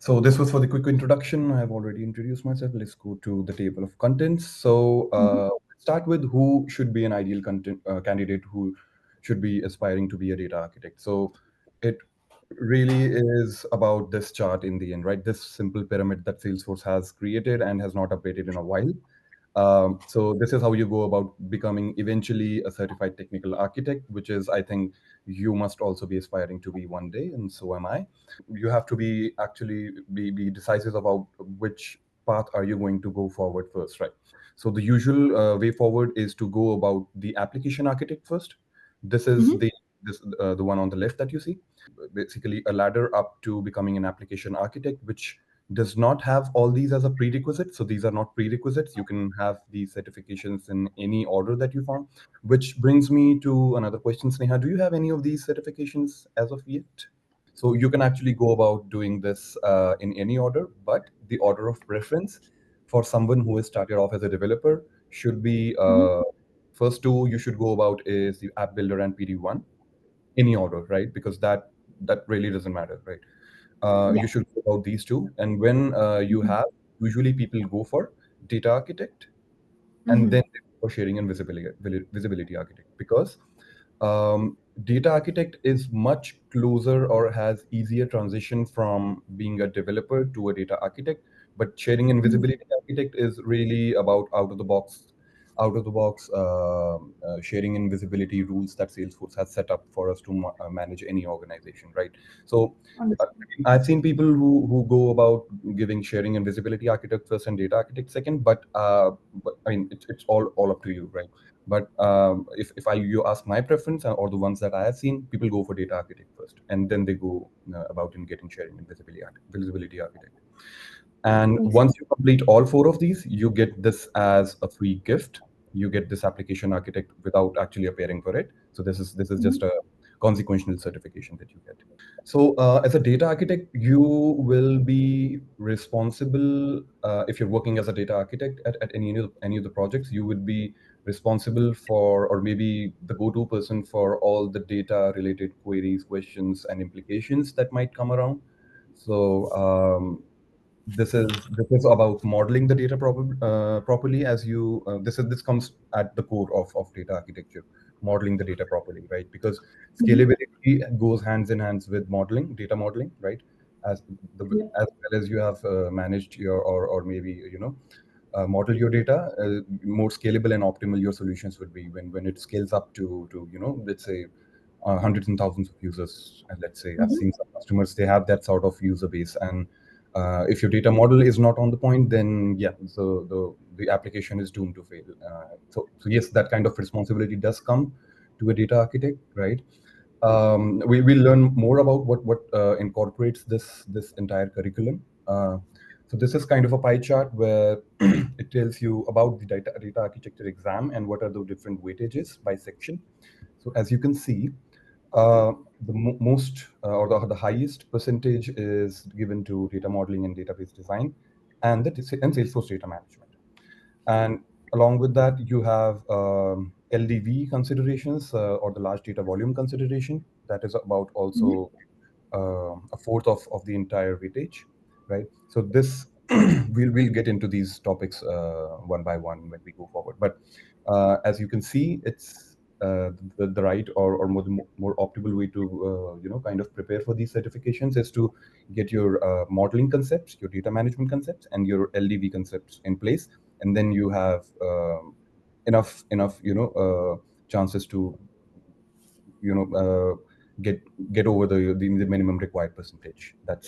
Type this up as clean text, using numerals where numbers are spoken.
So this was for the quick introduction. I have already introduced myself. Let's go to the table of contents. So start with who should be an ideal candidate who should be aspiring to be a data architect. So it really is about this chart in the end, right? This simple pyramid that Salesforce has created and has not updated in a while. So this is how you go about becoming eventually a certified technical architect, which is, I think, you must also be aspiring to be one day, and so am I. You have to be actually be decisive about which path are you going to go forward first, right? So the usual way forward is to go about the application architect first. This is Mm-hmm. the one on the left that you see, basically a ladder up to becoming an application architect, which does not have all these as a prerequisite. So these are not prerequisites. You can have these certifications in any order that you found. Which brings me to another question, Sneha. Do you have any of these certifications as of yet? So you can actually go about doing this in any order, but the order of preference for someone who has started off as a developer should be Mm-hmm. first two you should go about is the app builder and PD1, any order, right? Because that really doesn't matter, right? You Yeah. should go about these two, and when you Mm-hmm. have, usually people go for data architect, and Mm-hmm. then they go for sharing and visibility architect, because data architect is much closer or has easier transition from being a developer to a data architect. But sharing and Mm-hmm. visibility architect is really about out of the box sharing and visibility rules that Salesforce has set up for us to manage any organization, right? So uh, Understood. I've seen people who go about giving sharing and visibility architect first and data architect second, but I mean it's all up to you, right? But if you ask my preference or the ones that I have seen, people go for data architect first, and then they go about in getting sharing and visibility architect. And Makes once sense. you complete all four of these, you get this as a free gift. You get this application architect without actually appearing for it. So this is Mm-hmm. just a consequential certification that you get. So, as a data architect, you will be responsible. If you're working as a data architect at any of the projects, you would be responsible for, or maybe the go-to person for all the data-related queries, questions, and implications that might come around. So, this is about modeling the data properly. As you this comes at the core of data architecture, modeling the data properly, right? Because Mm-hmm. scalability goes hands in hands with modeling, data modeling, right? as Yeah. as well as you have managed your, or maybe model your data, more scalable and optimal your solutions would be when it scales up to let's say hundreds and thousands of users. And let's say I've Mm-hmm. seen some customers, they have that sort of user base, and if your data model is not on the point, then yeah, so the application is doomed to fail. So yes, that kind of responsibility does come to a data architect, right? We will learn more about what incorporates this entire curriculum. So this is kind of a pie chart where it tells you about the data architecture exam and what are the different weightages by section. So as you can see, the most or the highest percentage is given to data modeling and database design, and and Salesforce data management. And along with that, you have LDV considerations, or the large data volume consideration. That is about Mm-hmm. also a fourth of the entire weightage, right? So this we'll get into these topics one by one when we go forward. But as you can see, it's the right or more optimal way to kind of prepare for these certifications is to get your modeling concepts, your data management concepts, and your LDV concepts in place, and then you have enough chances to you know uh, get over the minimum required percentage. That's